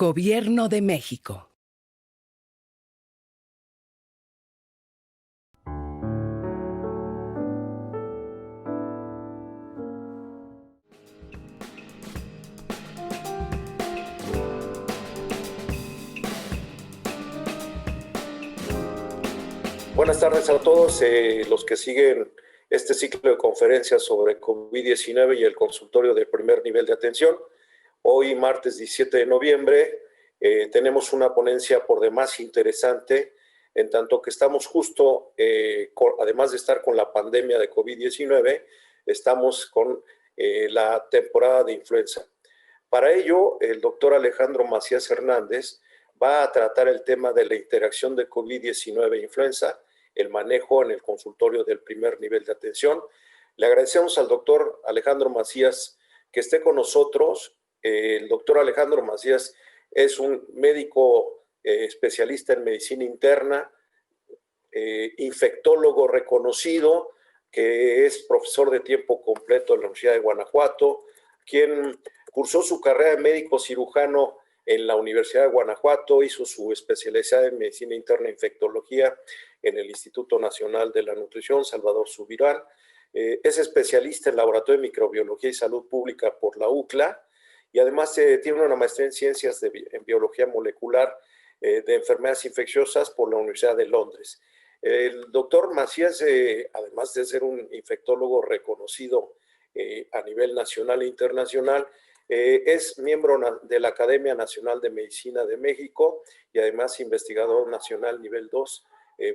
Gobierno de México. Buenas tardes a todos los que siguen este ciclo de conferencias sobre COVID-19 y el consultorio de primer nivel de atención. Hoy, martes 17 de noviembre, tenemos una ponencia por demás interesante, en tanto que estamos justo, además de estar con la pandemia de COVID-19, estamos con la temporada de influenza. Para ello, el doctor Alejandro Macías Hernández va a tratar el tema de la interacción de COVID-19 e influenza, el manejo en el consultorio del primer nivel de atención. Le agradecemos al doctor Alejandro Macías que esté con nosotros. El doctor Alejandro Macías es un médico especialista en medicina interna, infectólogo reconocido, que es profesor de tiempo completo en la Universidad de Guanajuato, quien cursó su carrera de médico cirujano en la Universidad de Guanajuato, hizo su especialidad en medicina interna e infectología en el Instituto Nacional de la Nutrición, Salvador Subirán. Es especialista en laboratorio de microbiología y salud pública por la UCLA y además tiene una maestría en ciencias en biología molecular de enfermedades infecciosas por la Universidad de Londres. El doctor Macías, además de ser un infectólogo reconocido a nivel nacional e internacional, es miembro de la Academia Nacional de Medicina de México y además investigador nacional nivel 2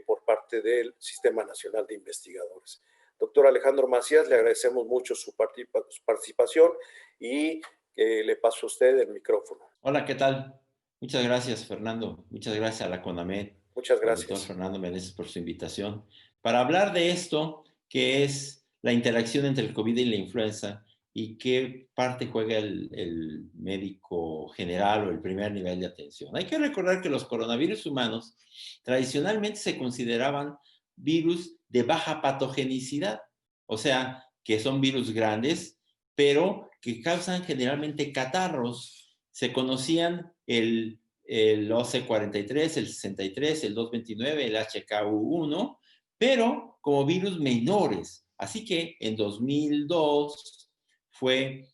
por parte del Sistema Nacional de Investigadores. Doctor Alejandro Macías, le agradecemos mucho su participación y le paso a usted el micrófono. Hola, ¿qué tal? Muchas gracias, Fernando. Muchas gracias a la CONAMED. Muchas gracias. Doctor Fernando Meneses por su invitación. Para hablar de esto, que es la interacción entre el COVID y la influenza y qué parte juega el médico general o el primer nivel de atención. Hay que recordar que los coronavirus humanos tradicionalmente se consideraban virus de baja patogenicidad, o sea, que son virus grandes, pero que causan generalmente catarros. Se conocían el OC43, el 63, el 229, el HKU1, pero como virus menores. Así que en 2002 fue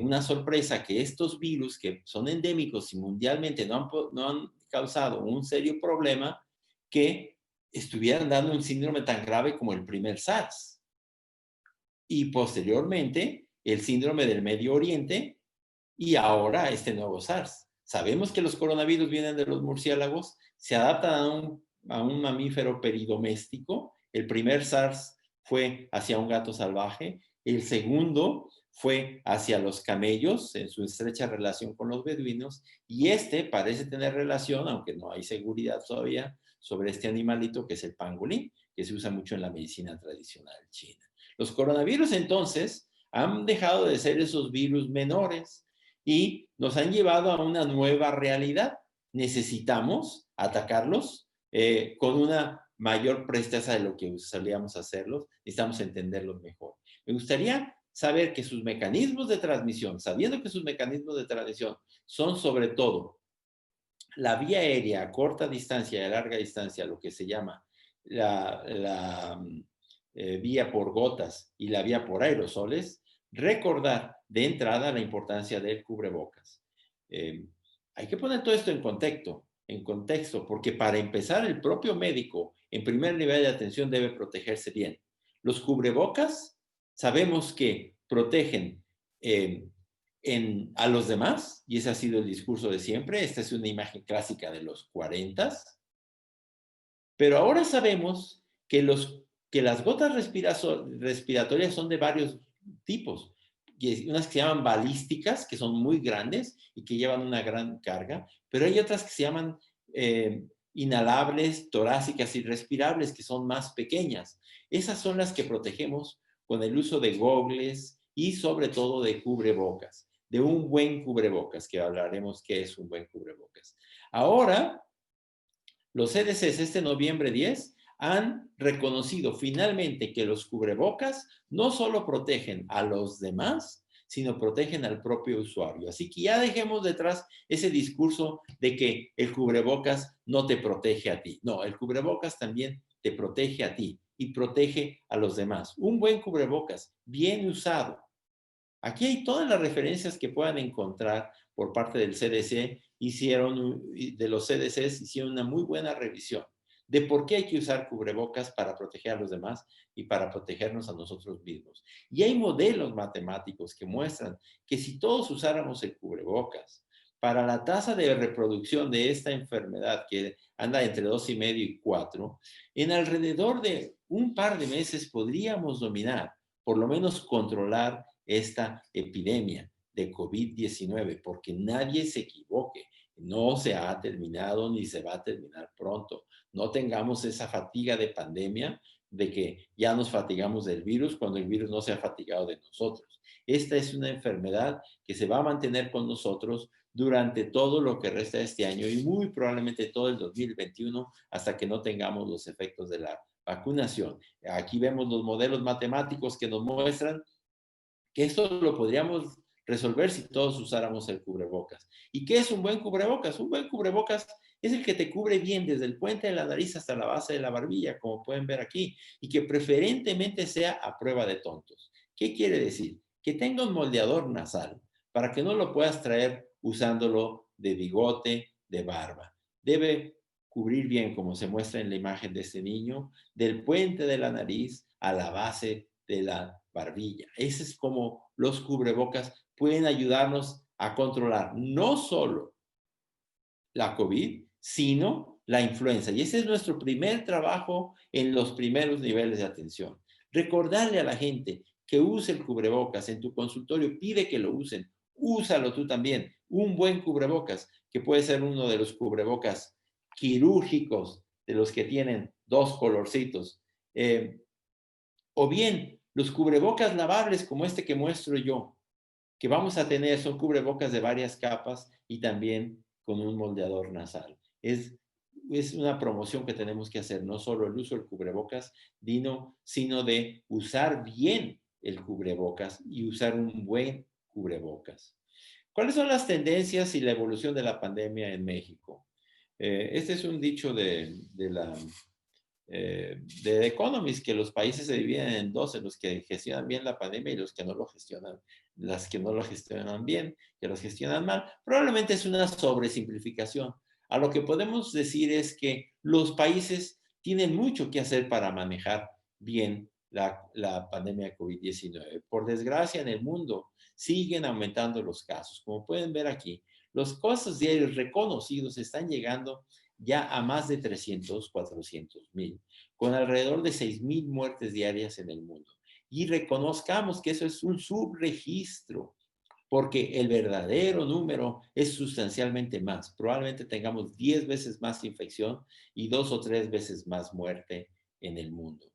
una sorpresa que estos virus, que son endémicos y mundialmente no han causado un serio problema, que estuvieran dando un síndrome tan grave como el primer SARS. Y posteriormente, el síndrome del Medio Oriente y ahora este nuevo SARS. Sabemos que los coronavirus vienen de los murciélagos, se adaptan a un mamífero peridoméstico. El primer SARS fue hacia un gato salvaje, el segundo fue hacia los camellos en su estrecha relación con los beduinos y este parece tener relación, aunque no hay seguridad todavía, sobre este animalito que es el pangolín, que se usa mucho en la medicina tradicional china. Los coronavirus entonces han dejado de ser esos virus menores y nos han llevado a una nueva realidad. Necesitamos atacarlos con una mayor presteza de lo que solíamos hacerlos. Necesitamos entenderlos mejor. Me gustaría saber que sus mecanismos de transmisión, sabiendo que sus mecanismos de transmisión son sobre todo la vía aérea a corta distancia y a larga distancia, lo que se llama la vía por gotas y la vía por aerosoles, recordar de entrada la importancia del cubrebocas. Hay que poner todo esto en contexto, porque para empezar el propio médico en primer nivel de atención debe protegerse bien. Los cubrebocas sabemos que protegen a los demás, y ese ha sido el discurso de siempre. Esta es una imagen clásica de los 40s, pero ahora sabemos que las gotas respiratorias son de varios tipos. Y unas que se llaman balísticas, que son muy grandes y que llevan una gran carga, pero hay otras que se llaman inhalables, torácicas y respirables, que son más pequeñas. Esas son las que protegemos con el uso de gogles y sobre todo de cubrebocas, de un buen cubrebocas, que hablaremos qué es un buen cubrebocas. Ahora, los CDCs este noviembre 10 han reconocido finalmente que los cubrebocas no solo protegen a los demás, sino protegen al propio usuario. Así que ya dejemos detrás ese discurso de que el cubrebocas no te protege a ti. No, el cubrebocas también te protege a ti y protege a los demás. Un buen cubrebocas, bien usado. Aquí hay todas las referencias que puedan encontrar por parte del CDC. De los CDCs hicieron una muy buena revisión de por qué hay que usar cubrebocas para proteger a los demás y para protegernos a nosotros mismos. Y hay modelos matemáticos que muestran que si todos usáramos el cubrebocas para la tasa de reproducción de esta enfermedad que anda entre 2,5 y 4, en alrededor de un par de meses podríamos dominar, por lo menos controlar esta epidemia de COVID-19, porque nadie se equivoque, no se ha terminado ni se va a terminar pronto. No tengamos esa fatiga de pandemia de que ya nos fatigamos del virus cuando el virus no se ha fatigado de nosotros. Esta es una enfermedad que se va a mantener con nosotros durante todo lo que resta de este año y muy probablemente todo el 2021 hasta que no tengamos los efectos de la vacunación. Aquí vemos los modelos matemáticos que nos muestran que esto lo podríamos resolver si todos usáramos el cubrebocas. ¿Y qué es un buen cubrebocas? Un buen cubrebocas es el que te cubre bien desde el puente de la nariz hasta la base de la barbilla, como pueden ver aquí, y que preferentemente sea a prueba de tontos. ¿Qué quiere decir? Que tenga un moldeador nasal para que no lo puedas traer usándolo de bigote, de barba. Debe cubrir bien, como se muestra en la imagen de este niño, del puente de la nariz a la base de la barbilla. Ese es como los cubrebocas pueden ayudarnos a controlar no solo la COVID, sino la influenza. Y ese es nuestro primer trabajo en los primeros niveles de atención. Recordarle a la gente que use el cubrebocas en tu consultorio, pide que lo usen, úsalo tú también. Un buen cubrebocas, que puede ser uno de los cubrebocas quirúrgicos, de los que tienen dos colorcitos. O bien, los cubrebocas lavables como este que muestro yo, que vamos a tener, son cubrebocas de varias capas y también con un moldeador nasal. Es una promoción que tenemos que hacer, no solo el uso del cubrebocas, sino de usar bien el cubrebocas y usar un buen cubrebocas. ¿Cuáles son las tendencias y la evolución de la pandemia en México? Este es un dicho de The Economist, que los países se dividen en dos, en los que gestionan bien la pandemia y los que no lo gestionan, las que no lo gestionan bien, que los gestionan mal. Probablemente es una sobresimplificación. A lo que podemos decir es que los países tienen mucho que hacer para manejar bien la pandemia de COVID-19. Por desgracia, en el mundo siguen aumentando los casos. Como pueden ver aquí, los casos diarios reconocidos están llegando ya a más de 300, 400,000, con alrededor de 6,000 muertes diarias en el mundo. Y reconozcamos que eso es un subregistro, porque el verdadero número es sustancialmente más. Probablemente tengamos 10 veces más infección y 2 o 3 veces más muerte en el mundo.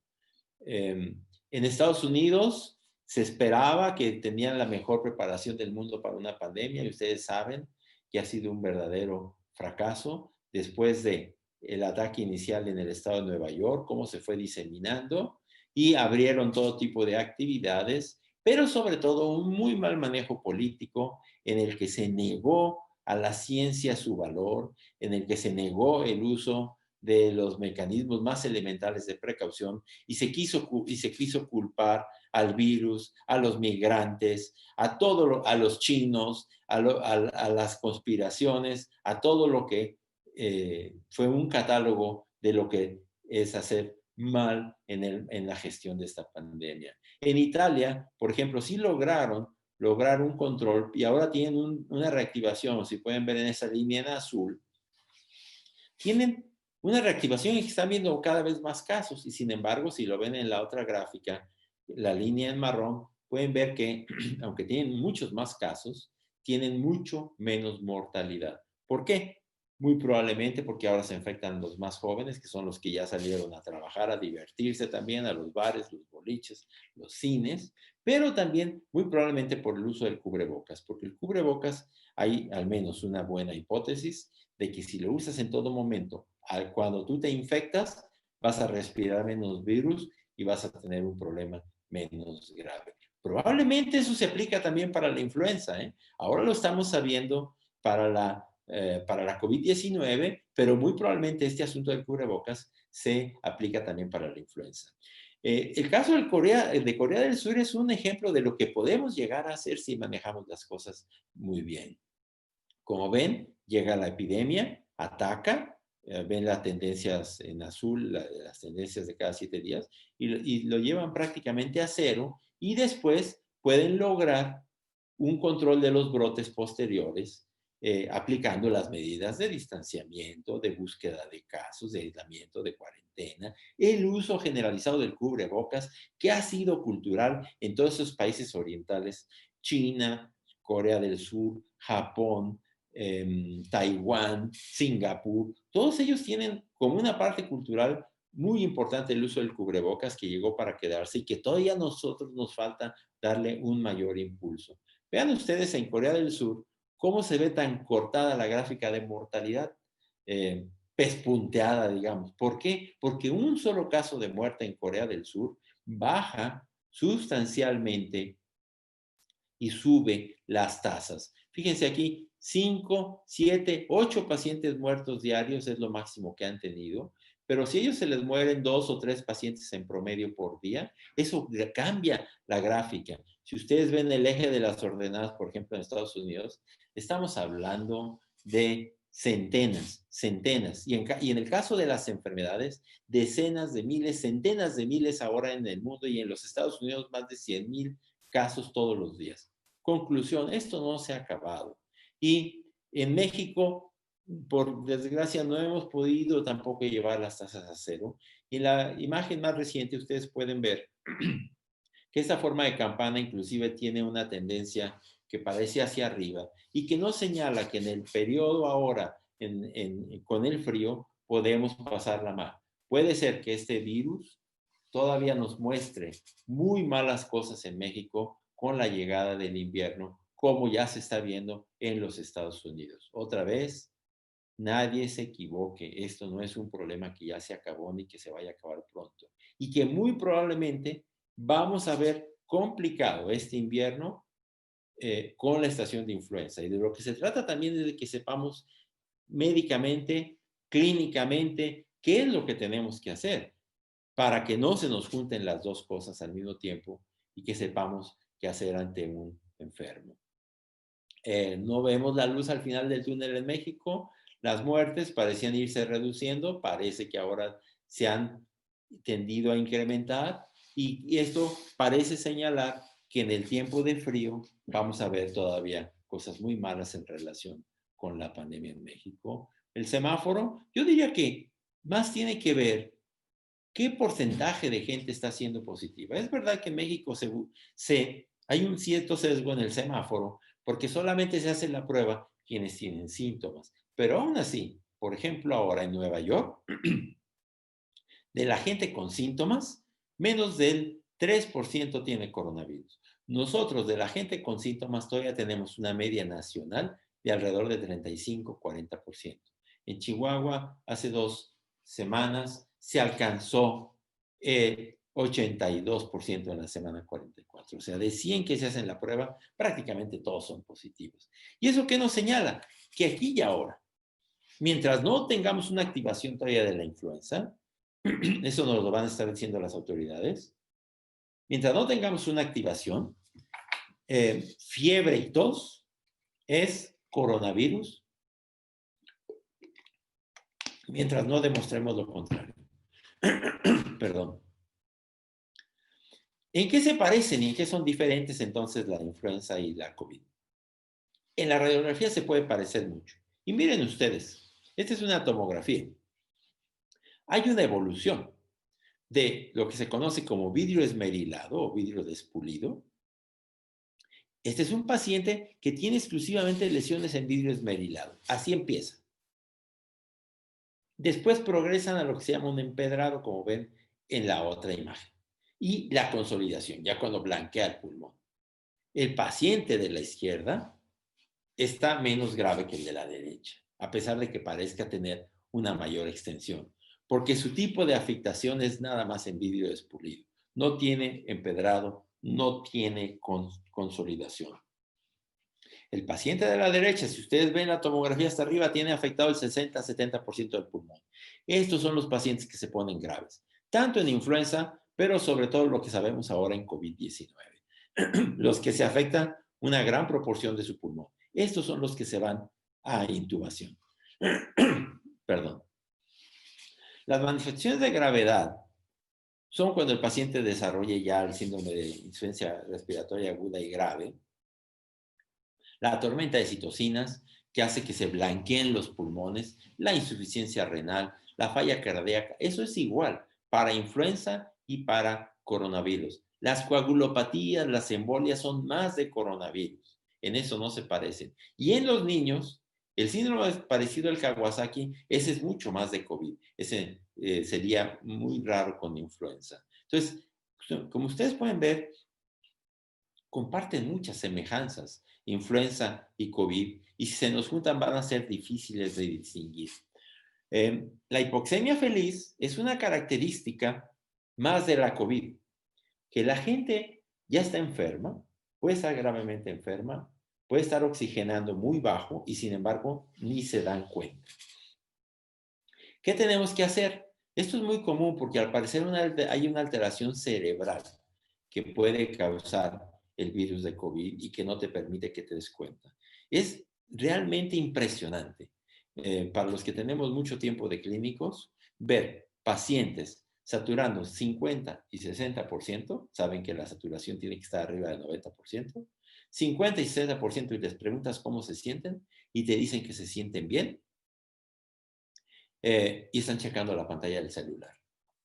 En Estados Unidos se esperaba que tenían la mejor preparación del mundo para una pandemia y ustedes saben que ha sido un verdadero fracaso después de el ataque inicial en el estado de Nueva York, cómo se fue diseminando y abrieron todo tipo de actividades, pero sobre todo un muy mal manejo político en el que se negó a la ciencia su valor, en el que se negó el uso de los mecanismos más elementales de precaución y se quiso culpar al virus, a los migrantes, a los chinos, a las conspiraciones, a todo lo que fue un catálogo de lo que es hacer mal en la gestión de esta pandemia. En Italia, por ejemplo, sí lograron un control y ahora tienen una reactivación, si pueden ver en esa línea en azul, tienen una reactivación y están viendo cada vez más casos y sin embargo, si lo ven en la otra gráfica, la línea en marrón, pueden ver que aunque tienen muchos más casos, tienen mucho menos mortalidad. ¿Por qué? Muy probablemente porque ahora se infectan los más jóvenes, que son los que ya salieron a trabajar, a divertirse también, a los bares, los boliches, los cines, pero también muy probablemente por el uso del cubrebocas, porque el cubrebocas hay al menos una buena hipótesis de que si lo usas en todo momento, cuando tú te infectas, vas a respirar menos virus y vas a tener un problema menos grave. Probablemente eso se aplica también para la influenza, ¿eh? Ahora lo estamos sabiendo para la COVID-19, pero muy probablemente este asunto del cubrebocas se aplica también para la influenza. El caso de Corea del Sur es un ejemplo de lo que podemos llegar a hacer si manejamos las cosas muy bien. Como ven, llega la epidemia, ataca, ven las tendencias en azul, las tendencias de cada 7 días, y lo llevan prácticamente a cero, y después pueden lograr un control de los brotes posteriores, aplicando las medidas de distanciamiento, de búsqueda de casos, de aislamiento, de cuarentena, el uso generalizado del cubrebocas, que ha sido cultural en todos esos países orientales, China, Corea del Sur, Japón, Taiwán, Singapur, todos ellos tienen como una parte cultural muy importante el uso del cubrebocas, que llegó para quedarse y que todavía a nosotros nos falta darle un mayor impulso. Vean ustedes en Corea del Sur cómo se ve tan cortada la gráfica de mortalidad, pespunteada, digamos. ¿Por qué? Porque un solo caso de muerte en Corea del Sur baja sustancialmente y sube las tasas. Fíjense aquí, 5, 7, 8 pacientes muertos diarios es lo máximo que han tenido, pero si a ellos se les mueren 2 o 3 pacientes en promedio por día, eso cambia la gráfica. Si ustedes ven el eje de las ordenadas, por ejemplo, en Estados Unidos, estamos hablando de centenas, centenas. Y en el caso de las enfermedades, decenas de miles, centenas de miles ahora en el mundo, y en los Estados Unidos más de 100,000 casos todos los días. Conclusión, esto no se ha acabado. Y en México, por desgracia, no hemos podido tampoco llevar las tasas a cero. Y en la imagen más reciente ustedes pueden ver que esta forma de campana inclusive tiene una tendencia que parece hacia arriba y que no señala que en el periodo ahora, con el frío, podemos pasarla mal. Puede ser que este virus todavía nos muestre muy malas cosas en México con la llegada del invierno, como ya se está viendo en los Estados Unidos. Otra vez, nadie se equivoque. Esto no es un problema que ya se acabó ni que se vaya a acabar pronto. Y que muy probablemente vamos a ver complicado este invierno con la estación de influenza. Y de lo que se trata también es de que sepamos médicamente, clínicamente, qué es lo que tenemos que hacer para que no se nos junten las dos cosas al mismo tiempo y que sepamos qué hacer ante un enfermo. No vemos la luz al final del túnel en México. Las muertes parecían irse reduciendo, parece que ahora se han tendido a incrementar, y esto parece señalar que en el tiempo de frío vamos a ver todavía cosas muy malas en relación con la pandemia en México. El semáforo, yo diría que más tiene que ver qué porcentaje de gente está siendo positiva. Es verdad que en México hay un cierto sesgo en el semáforo porque solamente se hace la prueba quienes tienen síntomas. Pero aún así, por ejemplo, ahora en Nueva York, de la gente con síntomas, menos del 3% tiene coronavirus. Nosotros, de la gente con síntomas, todavía tenemos una media nacional de alrededor de 35-40%. En Chihuahua, hace 2 semanas, se alcanzó el 82% en la semana 44. O sea, de 100 que se hacen la prueba, prácticamente todos son positivos. ¿Y eso qué nos señala? Que aquí y ahora, mientras no tengamos una activación todavía de la influenza, eso nos lo van a estar diciendo las autoridades, mientras no tengamos una activación, fiebre y tos es coronavirus, mientras no demostremos lo contrario. Perdón. ¿En qué se parecen y en qué son diferentes entonces la influenza y la COVID? En la radiografía se puede parecer mucho. Y miren ustedes, esta es una tomografía. Hay una evolución de lo que se conoce como vidrio esmerilado o vidrio despulido. Este es un paciente que tiene exclusivamente lesiones en vidrio esmerilado. Así empieza. Después progresan a lo que se llama un empedrado, como ven en la otra imagen. Y la consolidación, ya cuando blanquea el pulmón. El paciente de la izquierda está menos grave que el de la derecha, a pesar de que parezca tener una mayor extensión, porque su tipo de afectación es nada más en vidrio despulido. No tiene empedrado no tiene consolidación. El paciente de la derecha, si ustedes ven la tomografía hasta arriba, tiene afectado el 60-70% del pulmón. Estos son los pacientes que se ponen graves, tanto en influenza, pero sobre todo lo que sabemos ahora en COVID-19. Los que se afectan una gran proporción de su pulmón. Estos son los que se van a intubación. Perdón. Las manifestaciones de gravedad son cuando el paciente desarrolle ya el síndrome de insuficiencia respiratoria aguda y grave, la tormenta de citocinas, que hace que se blanqueen los pulmones, la insuficiencia renal, la falla cardíaca. Eso es igual para influenza y para coronavirus. Las coagulopatías, las embolias son más de coronavirus. En eso no se parecen. Y en los niños, el síndrome parecido al Kawasaki, ese es mucho más de COVID. Ese sería muy raro con influenza. Entonces, como ustedes pueden ver, comparten muchas semejanzas, influenza y COVID, y si se nos juntan van a ser difíciles de distinguir. La hipoxemia feliz es una característica más de la COVID, que la gente ya está enferma, puede estar gravemente enferma, puede estar oxigenando muy bajo y sin embargo ni se dan cuenta. ¿Qué tenemos que hacer? Esto es muy común porque al parecer hay una alteración cerebral que puede causar el virus de COVID y que no te permite que te des cuenta. Es realmente impresionante para los que tenemos mucho tiempo de clínicos ver pacientes saturando 50 y 60%, saben que la saturación tiene que estar arriba del 90%, 50 y 60% y les preguntas cómo se sienten y te dicen que se sienten bien y están checando la pantalla del celular.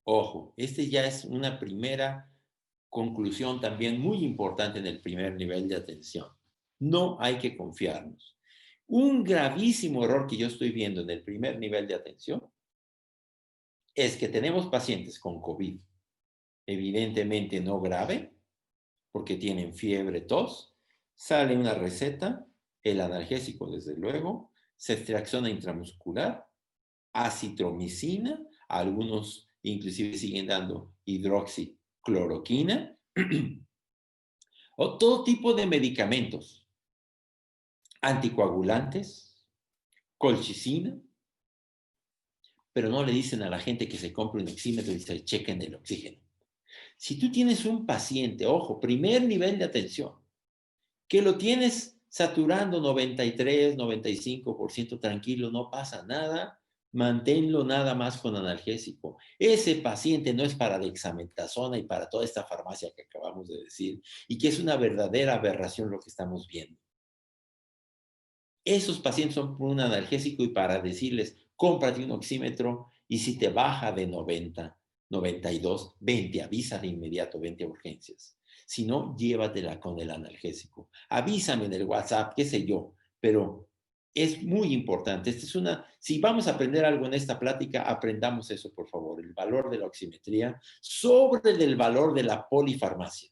Ojo, este ya es una primera conclusión también muy importante en el primer nivel de atención. No hay que confiarnos. Un gravísimo error que yo estoy viendo en el primer nivel de atención es que tenemos pacientes con COVID, evidentemente no grave, porque tienen fiebre, tos, sale una receta, el analgésico desde luego, ceftriaxona intramuscular, acitromicina, algunos inclusive siguen dando hidroxicloroquina, o todo tipo de medicamentos, anticoagulantes, colchicina, pero no le dicen a la gente que se compre un oxímetro y se chequen el oxígeno. Si tú tienes un paciente, ojo, primer nivel de atención, que lo tienes saturando 93, 95% tranquilo, no pasa nada, manténlo nada más con analgésico. Ese paciente no es para dexametasona y para toda esta farmacia que acabamos de decir, y que es una verdadera aberración lo que estamos viendo. Esos pacientes son por un analgésico y para decirles, cómprate un oxímetro y si te baja de 90, 92, 20, avisa de inmediato, 20 a urgencias. Si no, llévatela con el analgésico. Avísame en el WhatsApp, qué sé yo, pero es muy importante. Si vamos a aprender algo en esta plática, aprendamos eso, por favor, el valor de la oximetría sobre el valor de la polifarmacia.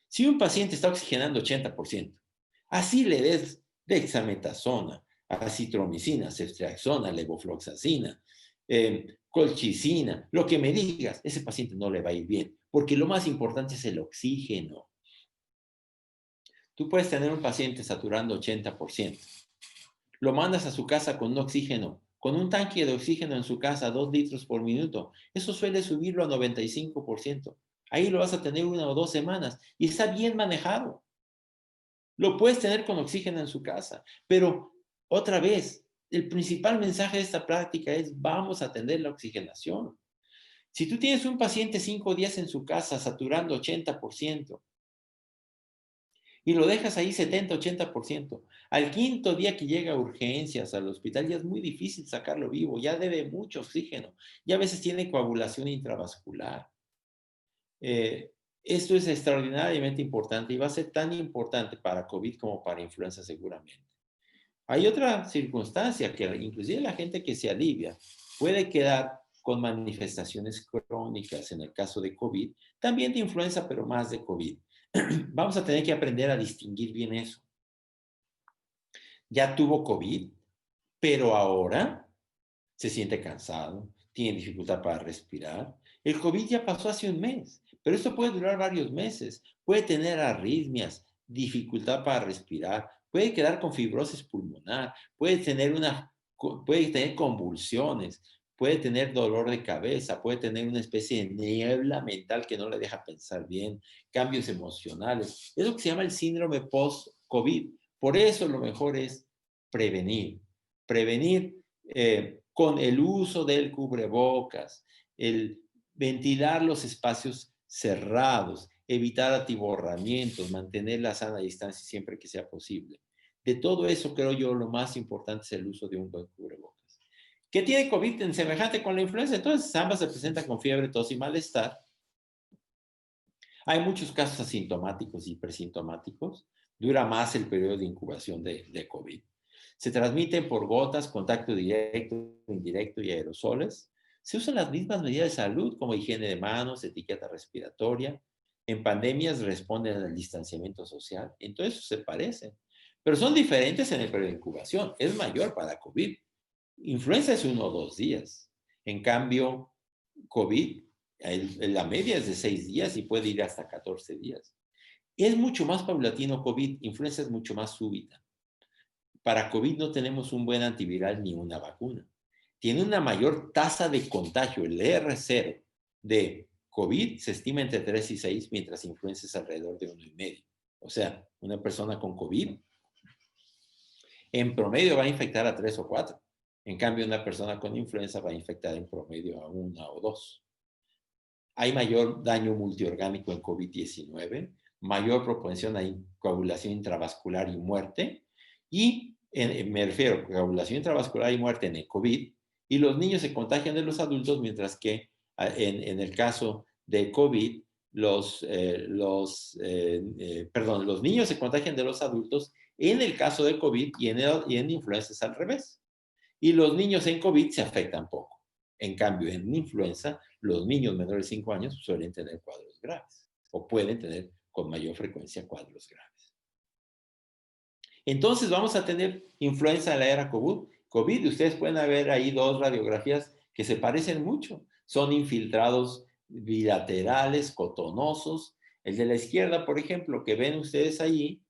Si un paciente está oxigenando 80%, así le des dexametasona, acitromicina, ceftriaxona, levofloxacina, colchicina, lo que me digas, ese paciente no le va a ir bien, porque lo más importante es el oxígeno. Tú puedes tener un paciente saturando 80%, lo mandas a su casa con un oxígeno, con un tanque de oxígeno en su casa, 2 litros por minuto, eso suele subirlo a 95%. Ahí lo vas a tener 1 o 2 semanas y está bien manejado. Lo puedes tener con oxígeno en su casa, pero otra vez, el principal mensaje de esta práctica es vamos a atender la oxigenación. Si tú tienes un paciente 5 días en su casa saturando 80% y lo dejas ahí 70-80%, al quinto día que llega a urgencias al hospital ya es muy difícil sacarlo vivo, ya debe mucho oxígeno, ya a veces tiene coagulación intravascular. Esto es extraordinariamente importante y va a ser tan importante para COVID como para influenza seguramente. Hay otra circunstancia que inclusive la gente que se alivia puede quedar con manifestaciones crónicas en el caso de COVID, también de influenza, pero más de COVID. Vamos a tener que aprender a distinguir bien eso. Ya tuvo COVID, pero ahora se siente cansado, tiene dificultad para respirar. El COVID ya pasó hace un mes, pero esto puede durar varios meses. Puede tener arritmias, dificultad para respirar, puede quedar con fibrosis pulmonar, puede tener convulsiones, puede tener dolor de cabeza, puede tener una especie de niebla mental que no le deja pensar bien, cambios emocionales. Es lo que se llama el síndrome post-COVID. Por eso lo mejor es prevenir. Prevenir con el uso del cubrebocas, el ventilar los espacios cerrados, evitar atiborramientos, mantener la sana distancia siempre que sea posible. De todo eso, creo yo, lo más importante es el uso de un buen cubrebocas. ¿Qué tiene COVID en semejante con la influenza? Entonces, ambas se presentan con fiebre, tos y malestar. Hay muchos casos asintomáticos y presintomáticos. Dura más el periodo de incubación de COVID. Se transmiten por gotas, contacto directo, indirecto y aerosoles. Se usan las mismas medidas de salud como higiene de manos, etiqueta respiratoria. En pandemias responden al distanciamiento social. Entonces se parecen. Pero son diferentes en el periodo de incubación. Es mayor para COVID. Influenza es 1 o 2 días. En cambio, COVID, la media es de 6 días y puede ir hasta 14 días. Es mucho más paulatino COVID. Influenza es mucho más súbita. Para COVID no tenemos un buen antiviral ni una vacuna. Tiene una mayor tasa de contagio. El R0 de COVID se estima entre 3 y 6, mientras influenza es alrededor de 1,5. O sea, una persona con COVID en promedio va a infectar a 3 o 4. En cambio, una persona con influenza va a infectar en promedio a 1 o 2. Hay mayor daño multiorgánico en COVID-19, mayor propensión a coagulación intravascular y muerte, y me refiero a coagulación intravascular y muerte en el COVID, y los niños se contagian de los adultos, mientras que en el caso de COVID, los niños se contagian de los adultos en el caso de COVID y en influenza es al revés. Y los niños en COVID se afectan poco. En cambio, en influenza, los niños menores de 5 años suelen tener cuadros graves o pueden tener con mayor frecuencia cuadros graves. Entonces, vamos a tener influenza en la era COVID. Ustedes pueden ver ahí 2 radiografías que se parecen mucho. Son infiltrados bilaterales, cotonosos. El de la izquierda, por ejemplo, que ven ustedes ahí,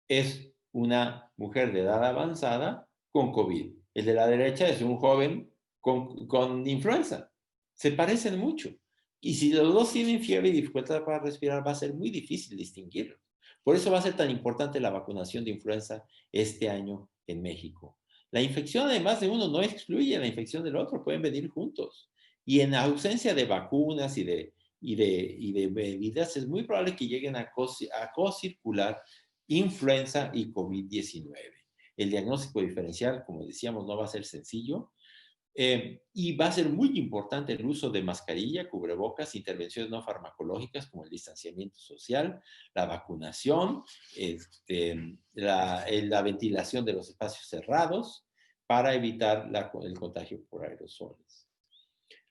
es una mujer de edad avanzada con COVID. El de la derecha es un joven con influenza. Se parecen mucho. Y si los dos tienen fiebre y dificultad para respirar, va a ser muy difícil distinguirlos. Por eso va a ser tan importante la vacunación de influenza este año en México. La infección, además de uno, no excluye la infección del otro, pueden venir juntos. Y en ausencia de vacunas y de medidas, es muy probable que lleguen a co-circular influenza y COVID-19. El diagnóstico diferencial, como decíamos, no va a ser sencillo y va a ser muy importante el uso de mascarilla, cubrebocas, intervenciones no farmacológicas como el distanciamiento social, la vacunación, la ventilación de los espacios cerrados para evitar el contagio por aerosoles.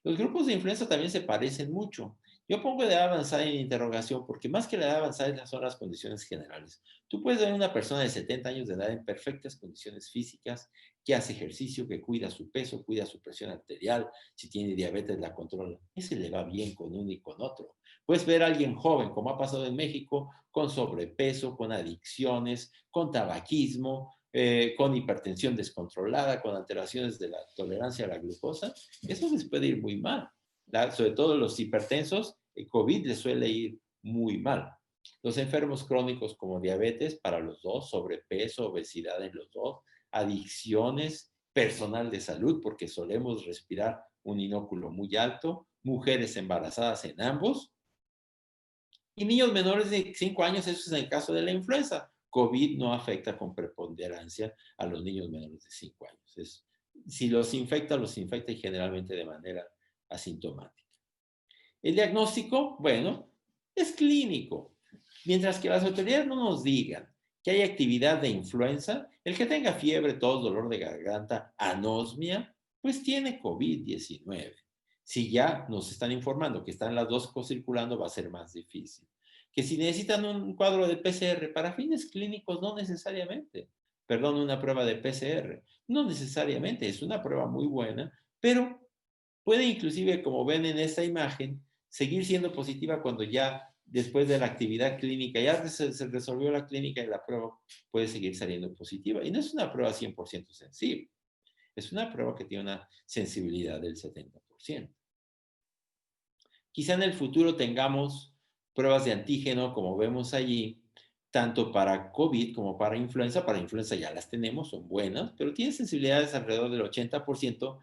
Los grupos de influenza también se parecen mucho. Yo pongo edad avanzada en interrogación porque más que la edad avanzada son las condiciones generales. Tú puedes ver una persona de 70 años de edad en perfectas condiciones físicas, que hace ejercicio, que cuida su peso, cuida su presión arterial, si tiene diabetes la controla. Ese le va bien con uno y con otro. Puedes ver a alguien joven, como ha pasado en México, con sobrepeso, con adicciones, con tabaquismo, con hipertensión descontrolada, con alteraciones de la tolerancia a la glucosa. Eso les puede ir muy mal. Sobre todo los hipertensos, el COVID les suele ir muy mal. Los enfermos crónicos como diabetes para los dos, sobrepeso, obesidad en los dos, adicciones, personal de salud, porque solemos respirar un inóculo muy alto, mujeres embarazadas en ambos, y niños menores de 5 años, eso es en el caso de la influenza. COVID no afecta con preponderancia a los niños menores de 5 años. Si los infecta y generalmente de manera asintomática. El diagnóstico, bueno, es clínico. Mientras que las autoridades no nos digan que hay actividad de influenza, el que tenga fiebre, tos, dolor de garganta, anosmia, pues tiene COVID-19. Si ya nos están informando que están las dos circulando, va a ser más difícil. Que si necesitan un cuadro de PCR para fines clínicos, no necesariamente. Perdón, una prueba de PCR. No necesariamente, es una prueba muy buena, pero puede inclusive, como ven en esta imagen, seguir siendo positiva cuando ya después de la actividad clínica, ya se resolvió la clínica y la prueba puede seguir saliendo positiva. Y no es una prueba 100% sensible, es una prueba que tiene una sensibilidad del 70%. Quizá en el futuro tengamos pruebas de antígeno, como vemos allí, tanto para COVID como para influenza. Para influenza ya las tenemos, son buenas, pero tienen sensibilidades alrededor del 80%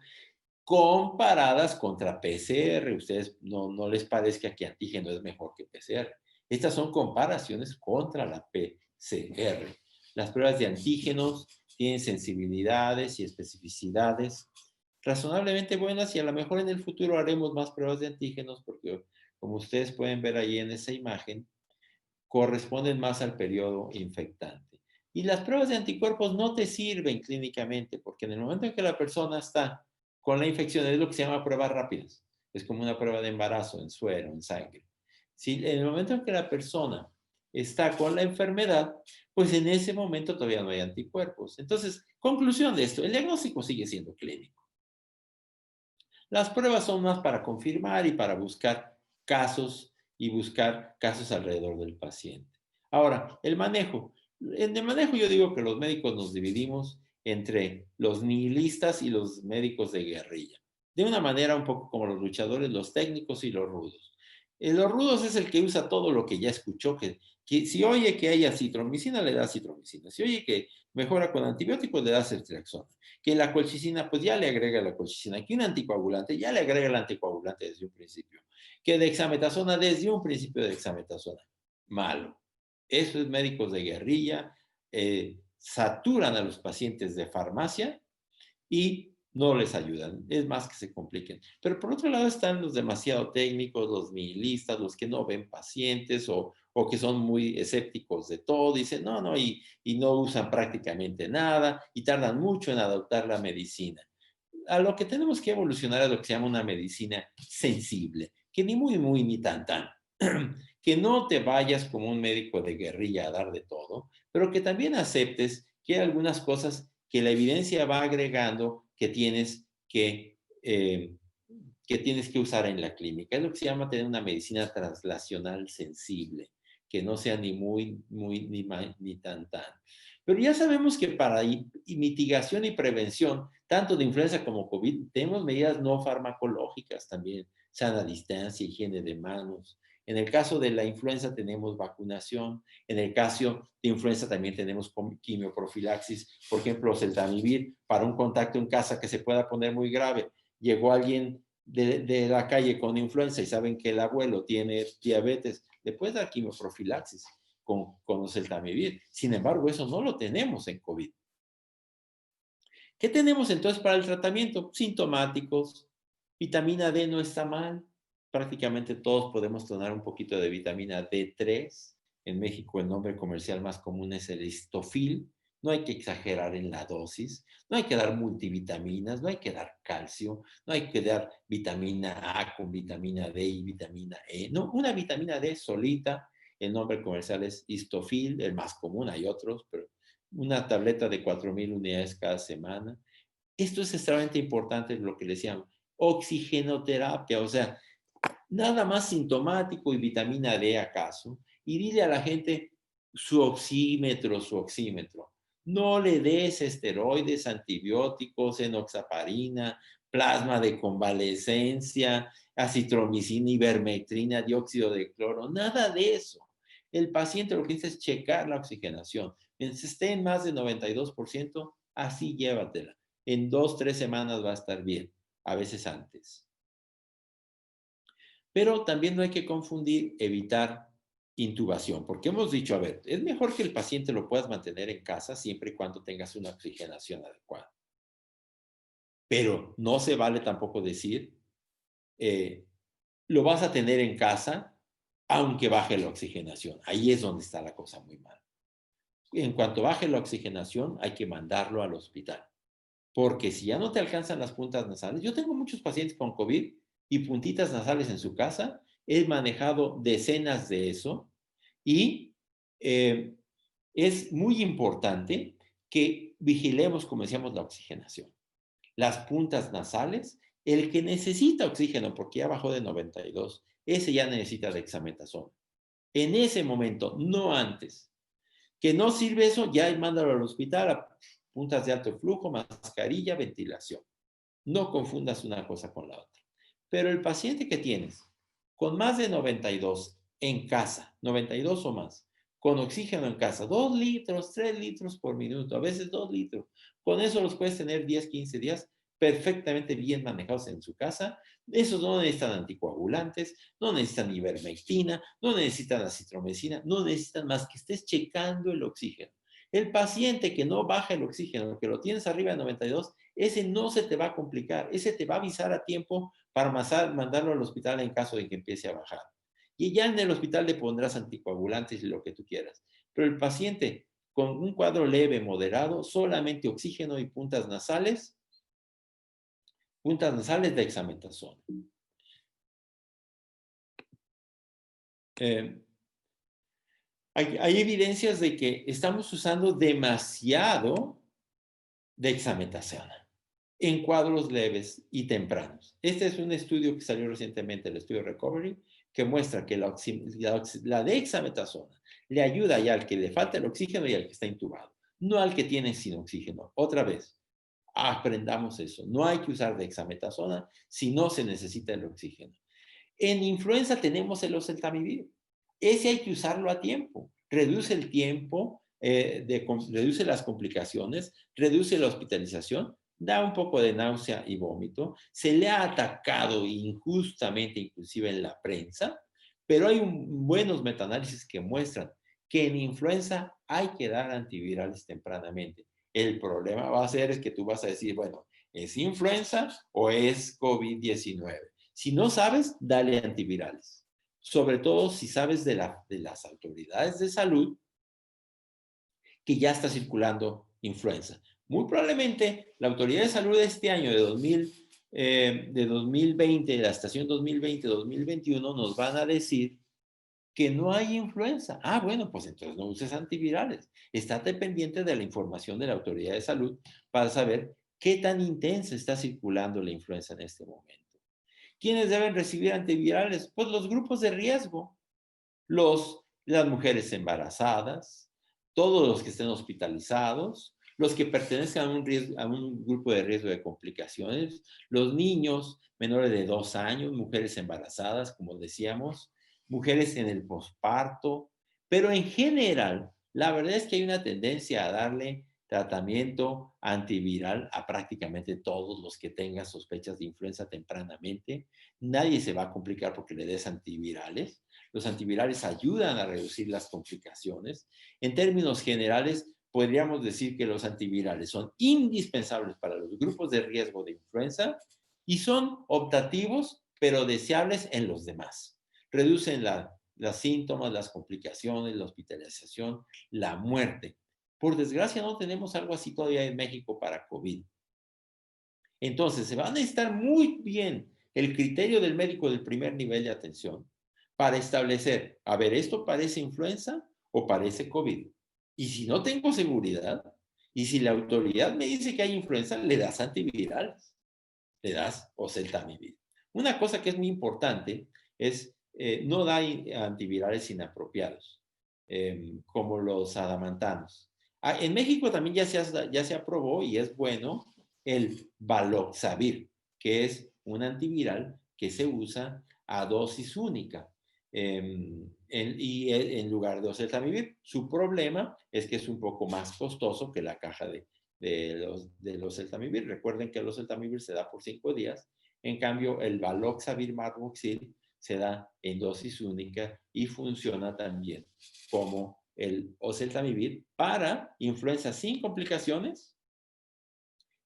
comparadas contra PCR. Ustedes no les parezca que antígeno es mejor que PCR. Estas son comparaciones contra la PCR. Las pruebas de antígenos tienen sensibilidades y especificidades razonablemente buenas y a lo mejor en el futuro haremos más pruebas de antígenos porque, como ustedes pueden ver ahí en esa imagen, corresponden más al periodo infectante. Y las pruebas de anticuerpos no te sirven clínicamente porque en el momento en que la persona está con la infección es lo que se llama pruebas rápidas. Es como una prueba de embarazo en suero, en sangre. Si en el momento en que la persona está con la enfermedad, pues en ese momento todavía no hay anticuerpos. Entonces, conclusión de esto, el diagnóstico sigue siendo clínico. Las pruebas son más para confirmar y para buscar casos y buscar casos alrededor del paciente. Ahora, el manejo. En el manejo yo digo que los médicos nos dividimos entre los nihilistas y los médicos de guerrilla. De una manera un poco como los luchadores, los técnicos y los rudos. Los rudos es el que usa todo lo que ya escuchó, que si oye que hay acitromicina, le da acitromicina. Si oye que mejora con antibióticos, le da ceftriaxona. Que la colchicina, pues ya le agrega la colchicina. Que un anticoagulante, ya le agrega el anticoagulante desde un principio. Que dexametasona, desde un principio de dexametasona. Malo. Eso es médicos de guerrilla, saturan a los pacientes de farmacia y no les ayudan. Es más que se compliquen. Pero por otro lado están los demasiado técnicos, los nihilistas, los que no ven pacientes o que son muy escépticos de todo, dicen no, y no usan prácticamente nada y tardan mucho en adoptar la medicina. A lo que tenemos que evolucionar es lo que se llama una medicina sensible, que ni muy, muy, ni tan, tan. Que no te vayas como un médico de guerrilla a dar de todo, pero que también aceptes que hay algunas cosas que la evidencia va agregando que tienes que usar en la clínica. Es lo que se llama tener una medicina translacional sensible, que no sea ni muy, muy, ni tan, tan. Pero ya sabemos que para mitigación y prevención, tanto de influenza como COVID, tenemos medidas no farmacológicas también, sana distancia, higiene de manos. En el caso de la influenza tenemos vacunación. En el caso de influenza también tenemos quimioprofilaxis. Por ejemplo, oseltamivir para un contacto en casa que se pueda poner muy grave. Llegó alguien de la calle con influenza y saben que el abuelo tiene diabetes, le puedes dar quimioprofilaxis con oseltamivir. Sin embargo, eso no lo tenemos en COVID. ¿Qué tenemos entonces para el tratamiento? Sintomáticos. Vitamina D no está mal. Prácticamente todos podemos tomar un poquito de vitamina D3. En México el nombre comercial más común es el Histofil. No hay que exagerar en la dosis. No hay que dar multivitaminas. No hay que dar calcio. No hay que dar vitamina A con vitamina D y vitamina E. No, una vitamina D solita. El nombre comercial es Histofil, el más común. Hay otros, pero una tableta de 4,000 unidades cada semana. Esto es extremadamente importante, lo que le decían, oxigenoterapia, o sea, nada más sintomático y vitamina D acaso, y dile a la gente su oxímetro. No le des esteroides, antibióticos, enoxaparina, plasma de convalescencia, acitromicina, ivermectrina, dióxido de cloro, nada de eso. El paciente lo que dice es checar la oxigenación. Mientras esté en más de 92%, así llévatela. En 2-3 semanas va a estar bien, a veces antes. Pero también no hay que confundir evitar intubación, porque hemos dicho, a ver, es mejor que el paciente lo puedas mantener en casa siempre y cuando tengas una oxigenación adecuada. Pero no se vale tampoco decir, lo vas a tener en casa aunque baje la oxigenación. Ahí es donde está la cosa muy mal. En cuanto baje la oxigenación, hay que mandarlo al hospital. Porque si ya no te alcanzan las puntas nasales, yo tengo muchos pacientes con COVID y puntitas nasales en su casa, he manejado decenas de eso y es muy importante que vigilemos, como decíamos, la oxigenación. Las puntas nasales, el que necesita oxígeno porque ya bajó de 92, ese ya necesita dexametasona. En ese momento, no antes. Que no sirve eso, ya mándalo al hospital a puntas de alto flujo, mascarilla, ventilación. No confundas una cosa con la otra. Pero el paciente que tienes con más de 92 en casa, 92 o más, con oxígeno en casa, 2 litros, 3 litros por minuto, a veces 2 litros, con eso los puedes tener 10, 15 días perfectamente bien manejados en su casa. Esos no necesitan anticoagulantes, no necesitan ivermectina, no necesitan acitromicina, no necesitan más que estés checando el oxígeno. El paciente que no baja el oxígeno, que lo tienes arriba de 92, ese no se te va a complicar, ese te va a avisar a tiempo para mandarlo al hospital en caso de que empiece a bajar. Y ya en el hospital le pondrás anticoagulantes y lo que tú quieras. Pero el paciente con un cuadro leve, moderado, solamente oxígeno y puntas nasales de dexametasona. Hay evidencias de que estamos usando demasiado dexametasona en cuadros leves y tempranos. Este es un estudio que salió recientemente, el estudio Recovery, que muestra que la dexametasona le ayuda ya al que le falta el oxígeno y al que está intubado, no al que tiene sin oxígeno. Otra vez, aprendamos eso. No hay que usar dexametasona si no se necesita el oxígeno. En influenza tenemos el oseltamivir. Ese hay que usarlo a tiempo. Reduce el tiempo, reduce las complicaciones, reduce la hospitalización, da un poco de náusea y vómito. Se le ha atacado injustamente, inclusive en la prensa, pero hay buenos metaanálisis que muestran que en influenza hay que dar antivirales tempranamente. El problema va a ser es que tú vas a decir, bueno, ¿es influenza o es COVID-19? Si no sabes, dale antivirales. Sobre todo si sabes de las autoridades de salud que ya está circulando influenza. Muy probablemente la autoridad de salud de este año, de 2020, de la estación 2020-2021, nos van a decir que no hay influenza. Ah, bueno, pues entonces no uses antivirales. Estate pendiente de la información de la autoridad de salud para saber qué tan intensa está circulando la influenza en este momento. ¿Quiénes deben recibir antivirales? Pues los grupos de riesgo, las mujeres embarazadas, todos los que estén hospitalizados, los que pertenezcan a un grupo de riesgo de complicaciones, los niños menores de 2 años, mujeres embarazadas, como decíamos, mujeres en el posparto, pero en general, la verdad es que hay una tendencia a darle tratamiento antiviral a prácticamente todos los que tengan sospechas de influenza tempranamente. Nadie se va a complicar porque le des antivirales. Los antivirales ayudan a reducir las complicaciones. En términos generales, podríamos decir que los antivirales son indispensables para los grupos de riesgo de influenza y son optativos, pero deseables en los demás. Reducen los síntomas, las complicaciones, la hospitalización, la muerte. Por desgracia, no tenemos algo así todavía en México para COVID. Entonces, se va a necesitar muy bien el criterio del médico del primer nivel de atención para establecer, a ver, ¿esto parece influenza o parece COVID? Y si no tengo seguridad, y si la autoridad me dice que hay influenza, le das antivirales, le das oseltamivir. Una cosa que es muy importante es no dar antivirales inapropiados, como los adamantanos. En México también ya se aprobó y es bueno el Baloxavir, que es un antiviral que se usa a dosis única en lugar de oseltamivir. Su problema es que es un poco más costoso que la caja de los oseltamivir. Recuerden que el oseltamivir se da por 5 días. En cambio, el Baloxavir marboxil se da en dosis única y funciona también como el oseltamivir para influenza sin complicaciones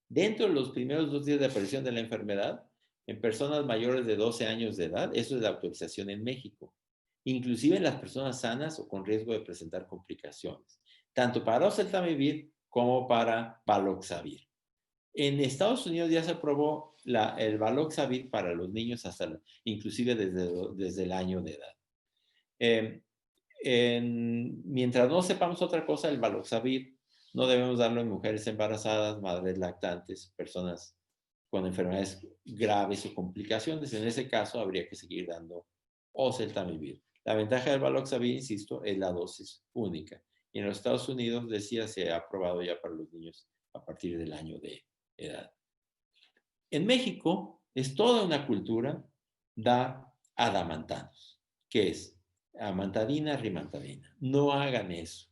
dentro de los primeros 2 días de aparición de la enfermedad en personas mayores de 12 años de edad. Eso es la autorización en México. Inclusive en las personas sanas o con riesgo de presentar complicaciones, tanto para oseltamivir como para Baloxavir. En Estados Unidos ya se aprobó el Baloxavir para los niños inclusive desde el año de edad. Mientras no sepamos otra cosa, el Baloxavir no debemos darlo en mujeres embarazadas, madres lactantes, personas con enfermedades graves o complicaciones. En ese caso, habría que seguir dando o Celtamivir. La ventaja del Valoxavir, insisto, es la dosis única. Y en los Estados Unidos, decía, se ha aprobado ya para los niños a partir del año de edad. En México es toda una cultura da adamantanos, que es amantadina, rimantadina. No hagan eso.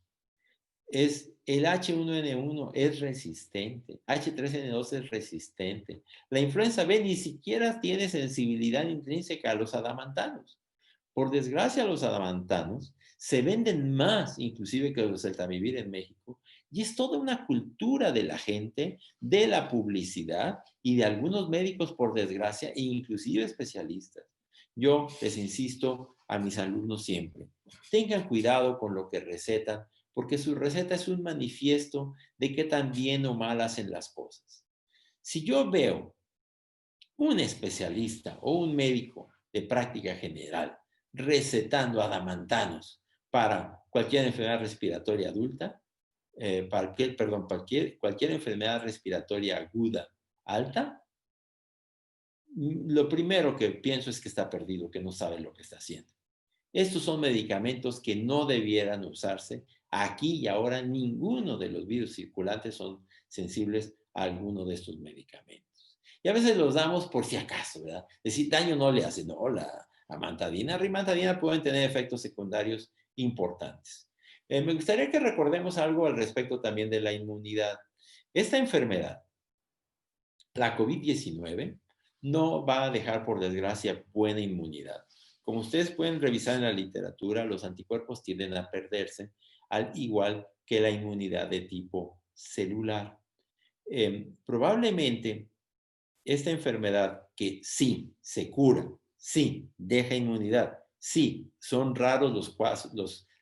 El H1N1 es resistente, H3N2 es resistente. La influenza B ni siquiera tiene sensibilidad intrínseca a los adamantanos. Por desgracia, los adamantanos se venden más inclusive que los Celtamivir en México, y es toda una cultura de la gente, de la publicidad y de algunos médicos, por desgracia, e inclusive especialistas. Yo les insisto a mis alumnos siempre, tengan cuidado con lo que recetan, porque su receta es un manifiesto de qué tan bien o mal hacen las cosas. Si yo veo un especialista o un médico de práctica general recetando adamantanos para cualquier enfermedad respiratoria adulta, cualquier enfermedad respiratoria aguda alta, lo primero que pienso es que está perdido, que no sabe lo que está haciendo. Estos son medicamentos que no debieran usarse. Aquí y ahora ninguno de los virus circulantes son sensibles a alguno de estos medicamentos. Y a veces los damos por si acaso, ¿verdad? Decir, daño no le hace. No, la amantadina, rimantadina pueden tener efectos secundarios importantes. Me gustaría que recordemos algo al respecto también de la inmunidad. Esta enfermedad, la COVID-19, no va a dejar, por desgracia, buena inmunidad. Como ustedes pueden revisar en la literatura, los anticuerpos tienden a perderse, al igual que la inmunidad de tipo celular. Probablemente esta enfermedad, que sí se cura, sí deja inmunidad, sí son raros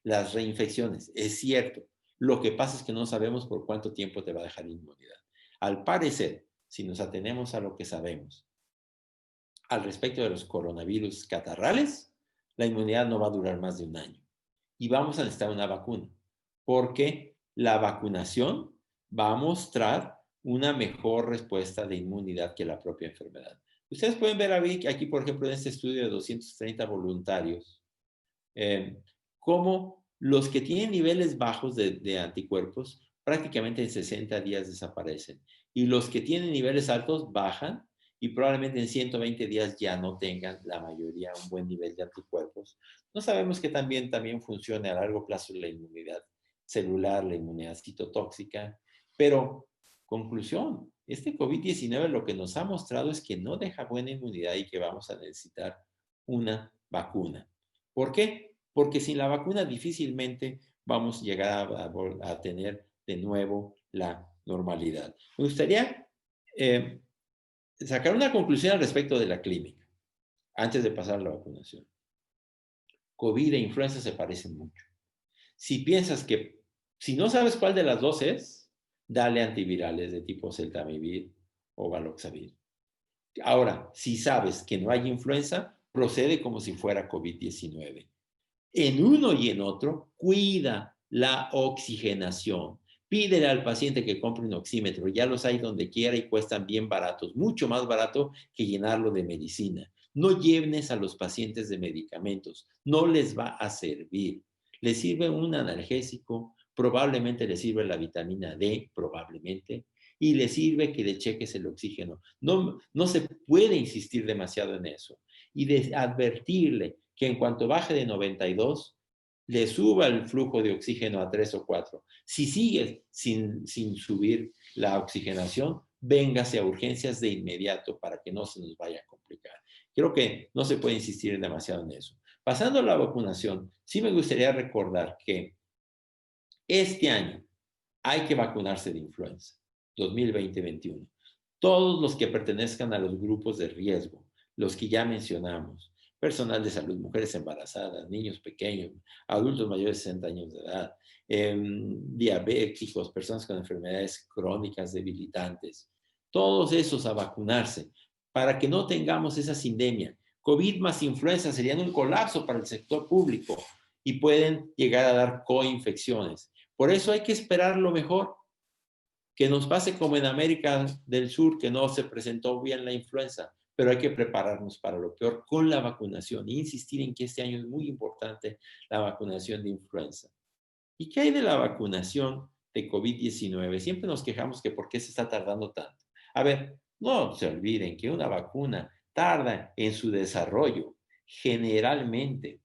las reinfecciones, es cierto. Lo que pasa es que no sabemos por cuánto tiempo te va a dejar inmunidad. Al parecer, si nos atenemos a lo que sabemos al respecto de los coronavirus catarrales, la inmunidad no va a durar más de un año. Y vamos a necesitar una vacuna, porque la vacunación va a mostrar una mejor respuesta de inmunidad que la propia enfermedad. Ustedes pueden ver aquí, por ejemplo, en este estudio de 230 voluntarios, cómo los que tienen niveles bajos de anticuerpos prácticamente en 60 días desaparecen. Y los que tienen niveles altos bajan y probablemente en 120 días ya no tengan la mayoría un buen nivel de anticuerpos. No sabemos que también funcione a largo plazo la inmunidad celular, la inmunidad citotóxica, pero conclusión, este COVID-19 lo que nos ha mostrado es que no deja buena inmunidad y que vamos a necesitar una vacuna. ¿Por qué? Porque sin la vacuna difícilmente vamos a llegar a tener de nuevo la normalidad. Me gustaría sacar una conclusión al respecto de la clínica, antes de pasar a la vacunación. COVID e influenza se parecen mucho. Si piensas que, si no sabes cuál de las dos es, dale antivirales de tipo Celtamivir o Valoxavir. Ahora, si sabes que no hay influenza, procede como si fuera COVID-19. En uno y en otro, cuida la oxigenación. Pídele al paciente que compre un oxímetro. Ya los hay donde quiera y cuestan bien baratos, mucho más barato que llenarlo de medicina. No lleves a los pacientes de medicamentos. No les va a servir. Les sirve un analgésico, probablemente les sirve la vitamina D, probablemente, y les sirve que le cheques el oxígeno. No se puede insistir demasiado en eso. Y de advertirle que en cuanto baje de 92, le suba el flujo de oxígeno a 3 o 4. Si sigue sin subir la oxigenación, véngase a urgencias de inmediato para que no se nos vaya a complicar. Creo que no se puede insistir demasiado en eso. Pasando a la vacunación, sí me gustaría recordar que este año hay que vacunarse de influenza, 2020-21. Todos los que pertenezcan a los grupos de riesgo, los que ya mencionamos, personal de salud, mujeres embarazadas, niños pequeños, adultos mayores de 60 años de edad, diabéticos, personas con enfermedades crónicas debilitantes, todos esos a vacunarse para que no tengamos esa sindemia. COVID más influenza serían un colapso para el sector público y pueden llegar a dar coinfecciones. Por eso hay que esperar lo mejor, que nos pase como en América del Sur, que no se presentó bien la influenza, pero hay que prepararnos para lo peor con la vacunación e insistir en que este año es muy importante la vacunación de influenza. ¿Y qué hay de la vacunación de COVID-19? Siempre nos quejamos que por qué se está tardando tanto. A ver, no se olviden que una vacuna tarda en su desarrollo generalmente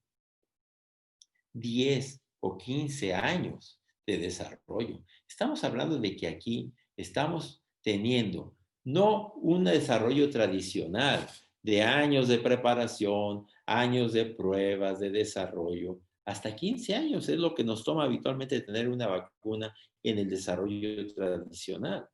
10 o 15 años de desarrollo. Estamos hablando de que aquí estamos teniendo no un desarrollo tradicional de años de preparación, años de pruebas, de desarrollo. Hasta 15 años es lo que nos toma habitualmente tener una vacuna en el desarrollo tradicional.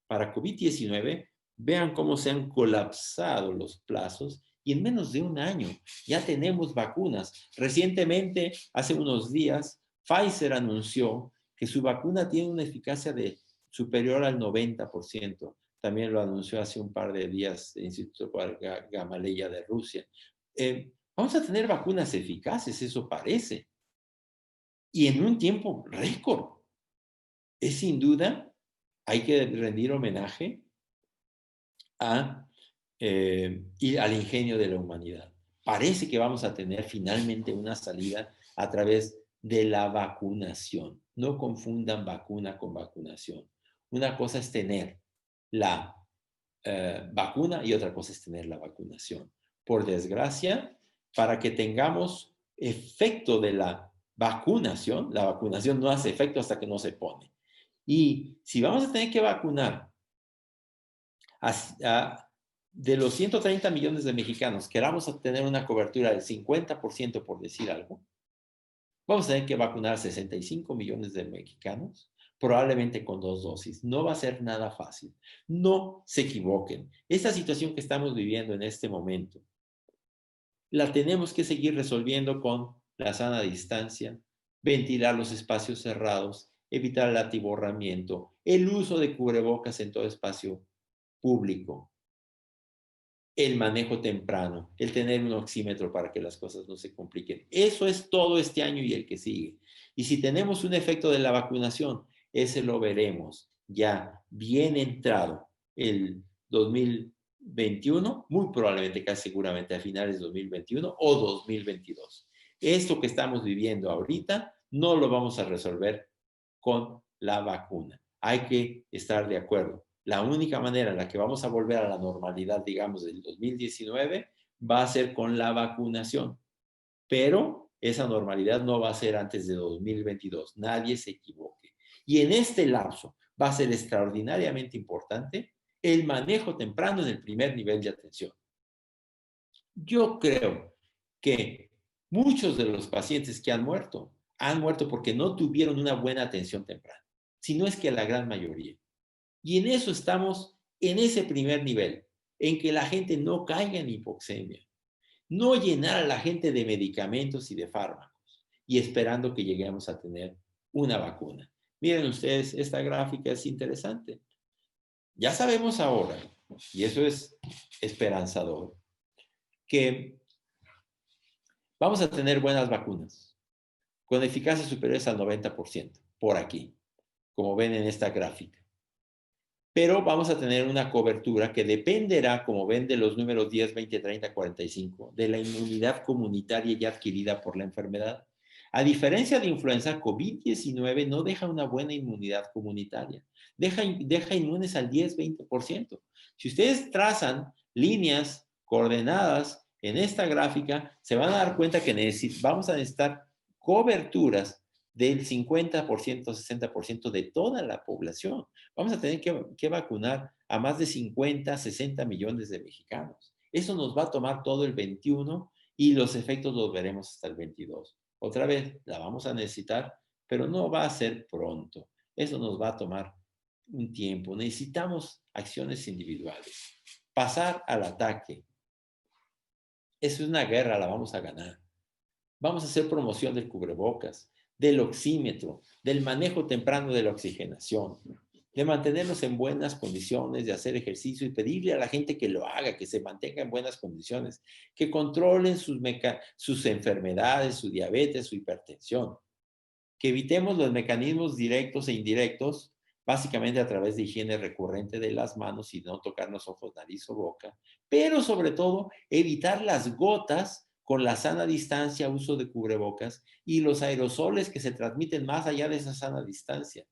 Para COVID-19, vean cómo se han colapsado los plazos y en menos de un año ya tenemos vacunas. Recientemente, hace unos días, Pfizer anunció que su vacuna tiene una eficacia superior al 90%. También lo anunció hace un par de días el Instituto Gamaleya de Rusia. Vamos a tener vacunas eficaces, eso parece. Y en un tiempo récord. Es sin duda, hay que rendir homenaje y al ingenio de la humanidad. Parece que vamos a tener finalmente una salida a través de la vacunación. No confundan vacuna con vacunación. Una cosa es tener la vacuna y otra cosa es tener la vacunación. Por desgracia, para que tengamos efecto de la vacunación no hace efecto hasta que no se pone. Y si vamos a tener que vacunar de los 130 millones de mexicanos, queramos obtener una cobertura del 50%, por decir algo, vamos a tener que vacunar 65 millones de mexicanos, probablemente con 2 dosis. No va a ser nada fácil. No se equivoquen. Esta situación que estamos viviendo en este momento, la tenemos que seguir resolviendo con la sana distancia, ventilar los espacios cerrados, evitar el atiborramiento, el uso de cubrebocas en todo espacio público, el manejo temprano, el tener un oxímetro para que las cosas no se compliquen. Eso es todo este año y el que sigue. Y si tenemos un efecto de la vacunación, ese lo veremos ya bien entrado el 2021, muy probablemente, casi seguramente a finales de 2021 o 2022. Esto que estamos viviendo ahorita no lo vamos a resolver con la vacuna. Hay que estar de acuerdo. La única manera en la que vamos a volver a la normalidad, digamos, del 2019, va a ser con la vacunación. Pero esa normalidad no va a ser antes de 2022. Nadie se equivoque. Y en este lapso va a ser extraordinariamente importante el manejo temprano en el primer nivel de atención. Yo creo que muchos de los pacientes que han muerto porque no tuvieron una buena atención temprana, si no es que la gran mayoría. Y en eso estamos, en ese primer nivel, en que la gente no caiga en hipoxemia, no llenar a la gente de medicamentos y de fármacos, y esperando que lleguemos a tener una vacuna. Miren ustedes, esta gráfica es interesante. Ya sabemos ahora, y eso es esperanzador, que vamos a tener buenas vacunas, con eficacia superiores al 90%, por aquí, como ven en esta gráfica. Pero vamos a tener una cobertura que dependerá, como ven, de los números 10, 20, 30, 45, de la inmunidad comunitaria ya adquirida por la enfermedad. A diferencia de influenza, COVID-19 no deja una buena inmunidad comunitaria. Deja inmunes al 10, 20%. Si ustedes trazan líneas coordenadas en esta gráfica, se van a dar cuenta que vamos a necesitar coberturas del 50%, 60% de toda la población. Vamos a tener que vacunar a más de 50, 60 millones de mexicanos. Eso nos va a tomar todo el 21 y los efectos los veremos hasta el 22. Otra vez, la vamos a necesitar, pero no va a ser pronto. Eso nos va a tomar un tiempo. Necesitamos acciones individuales. Pasar al ataque. Eso es una guerra, la vamos a ganar. Vamos a hacer promoción del cubrebocas, del oxímetro, del manejo temprano de la oxigenación, de mantenernos en buenas condiciones, de hacer ejercicio y pedirle a la gente que lo haga, que se mantenga en buenas condiciones, que controlen sus enfermedades, su diabetes, su hipertensión, que evitemos los mecanismos directos e indirectos básicamente a través de higiene recurrente de las manos y no tocarnos ojos, nariz o boca, pero sobre todo evitar las gotas con la sana distancia, uso de cubrebocas y los aerosoles que se transmiten más allá de esa sana distancia.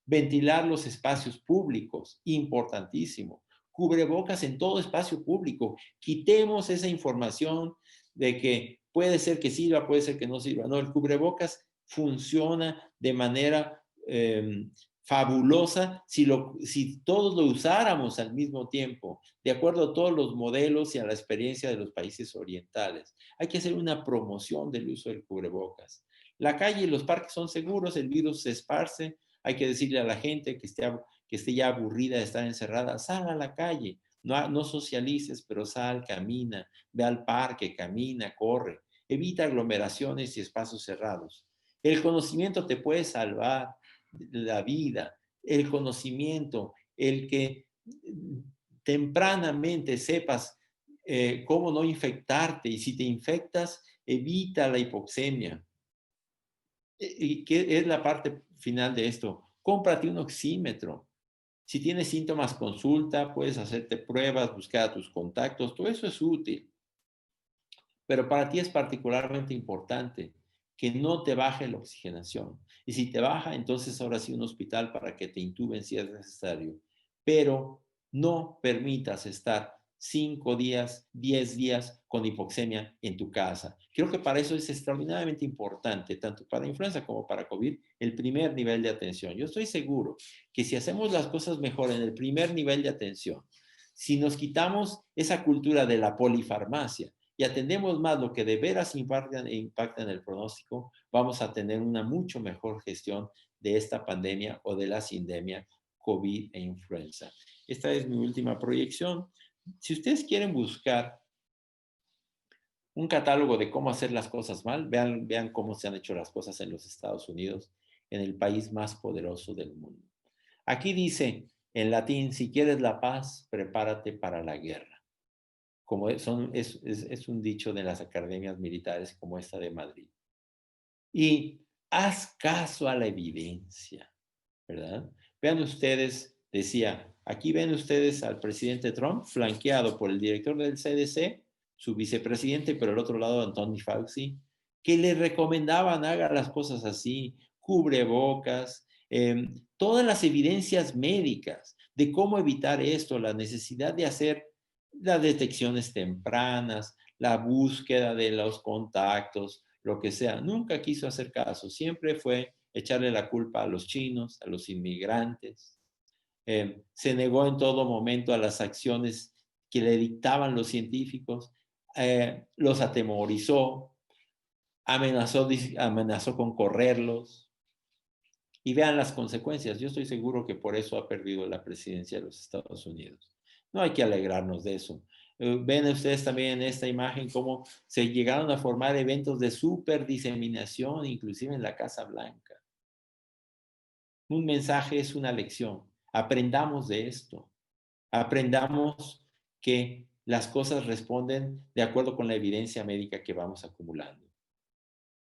Ventilar los espacios públicos, importantísimo. Cubrebocas en todo espacio público. Quitemos esa información de que puede ser que sirva, puede ser que no sirva. No, el cubrebocas funciona de manera fabulosa si todos lo usáramos al mismo tiempo, de acuerdo a todos los modelos y a la experiencia de los países orientales. Hay que hacer una promoción del uso del cubrebocas. La calle y los parques son seguros, el virus se esparce. Hay que decirle a la gente que esté ya aburrida de estar encerrada, sal a la calle, no socialices, pero sal, camina, ve al parque, camina, corre, evita aglomeraciones y espacios cerrados. El conocimiento te puede salvar la vida, el conocimiento, el que tempranamente sepas cómo no infectarte y si te infectas, evita la hipoxemia. ¿Y qué es la parte final de esto? Cómprate un oxímetro. Si tienes síntomas, consulta, puedes hacerte pruebas, buscar a tus contactos, todo eso es útil. Pero para ti es particularmente importante que no te baje la oxigenación. Y si te baja, entonces ahora sí un hospital para que te intuben si es necesario. Pero no permitas estar 5 días, 10 días con hipoxemia en tu casa. Creo que para eso es extraordinariamente importante, tanto para influenza como para COVID, el primer nivel de atención. Yo estoy seguro que si hacemos las cosas mejor en el primer nivel de atención, si nos quitamos esa cultura de la polifarmacia, y atendemos más lo que de veras impacta en el pronóstico, vamos a tener una mucho mejor gestión de esta pandemia o de la sindemia COVID e influenza. Esta es mi última proyección. Si ustedes quieren buscar un catálogo de cómo hacer las cosas mal, vean cómo se han hecho las cosas en los Estados Unidos, en el país más poderoso del mundo. Aquí dice en latín, si quieres la paz, prepárate para la guerra. Como es un dicho de las academias militares como esta de Madrid. Y haz caso a la evidencia, ¿verdad? Vean ustedes, decía, aquí ven ustedes al presidente Trump flanqueado por el director del CDC, su vicepresidente, pero al otro lado Anthony Fauci, que le recomendaban haga las cosas así, cubrebocas, todas las evidencias médicas de cómo evitar esto, la necesidad de hacer las detecciones tempranas, la búsqueda de los contactos, lo que sea. Nunca quiso hacer caso, siempre fue echarle la culpa a los chinos, a los inmigrantes. Se negó en todo momento a las acciones que le dictaban los científicos, los atemorizó, amenazó con correrlos. Y vean las consecuencias. Yo estoy seguro que por eso ha perdido la presidencia de los Estados Unidos. No hay que alegrarnos de eso. Ven ustedes también en esta imagen cómo se llegaron a formar eventos de súper diseminación, inclusive en la Casa Blanca. Un mensaje es una lección. Aprendamos de esto. Aprendamos que las cosas responden de acuerdo con la evidencia médica que vamos acumulando.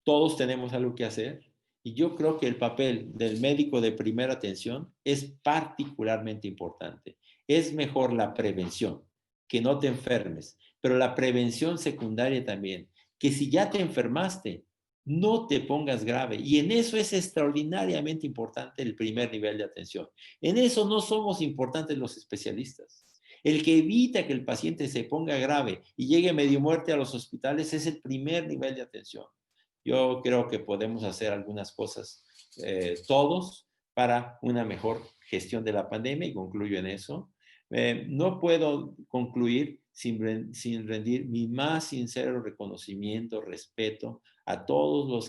Todos tenemos algo que hacer y yo creo que el papel del médico de primera atención es particularmente importante. Es mejor la prevención, que no te enfermes, pero la prevención secundaria también, que si ya te enfermaste, no te pongas grave. Y en eso es extraordinariamente importante el primer nivel de atención. En eso no somos importantes los especialistas. El que evita que el paciente se ponga grave y llegue medio muerte a los hospitales es el primer nivel de atención. Yo creo que podemos hacer algunas cosas todos para una mejor gestión de la pandemia y concluyo en eso. No puedo concluir sin rendir mi más sincero reconocimiento, respeto a todo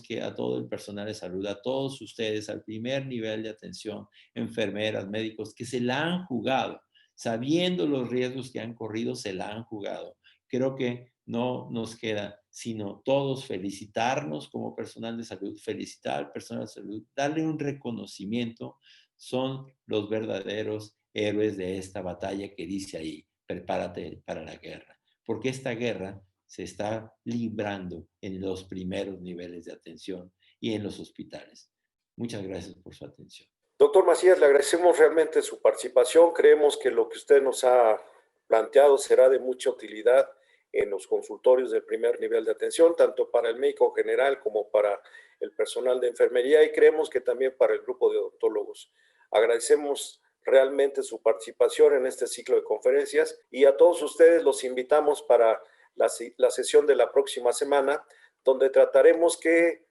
el personal de salud, a todos ustedes, al primer nivel de atención, enfermeras, médicos, que se la han jugado, sabiendo los riesgos que han corrido, se la han jugado. Creo que no nos queda sino todos felicitarnos como personal de salud, felicitar al personal de salud, darle un reconocimiento. Son los verdaderos héroes de esta batalla que dice ahí, prepárate para la guerra, porque esta guerra se está librando en los primeros niveles de atención y en los hospitales. Muchas gracias por su atención. Doctor Macías, le agradecemos realmente su participación. Creemos que lo que usted nos ha planteado será de mucha utilidad en los consultorios del primer nivel de atención, tanto para el médico general como para el personal de enfermería, y creemos que también para el grupo de odontólogos. Agradecemos realmente su participación en este ciclo de conferencias, y a todos ustedes los invitamos para la sesión de la próxima semana, donde trataremos qué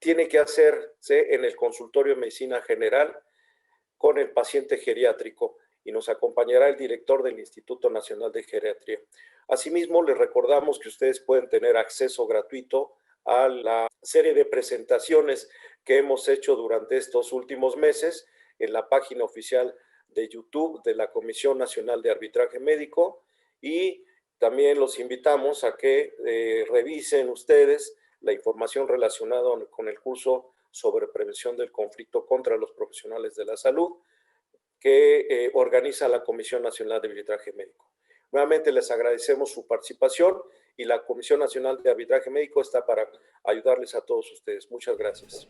tiene que hacerse en el consultorio de medicina general con el paciente geriátrico, y nos acompañará el director del Instituto Nacional de Geriatría. Asimismo, les recordamos que ustedes pueden tener acceso gratuito a la serie de presentaciones que hemos hecho durante estos últimos meses en la página oficial de YouTube de la Comisión Nacional de Arbitraje Médico, y también los invitamos a que revisen ustedes la información relacionada con el curso sobre prevención del conflicto contra los profesionales de la salud que organiza la Comisión Nacional de Arbitraje Médico. Nuevamente les agradecemos su participación, y la Comisión Nacional de Arbitraje Médico está para ayudarles a todos ustedes. Muchas gracias.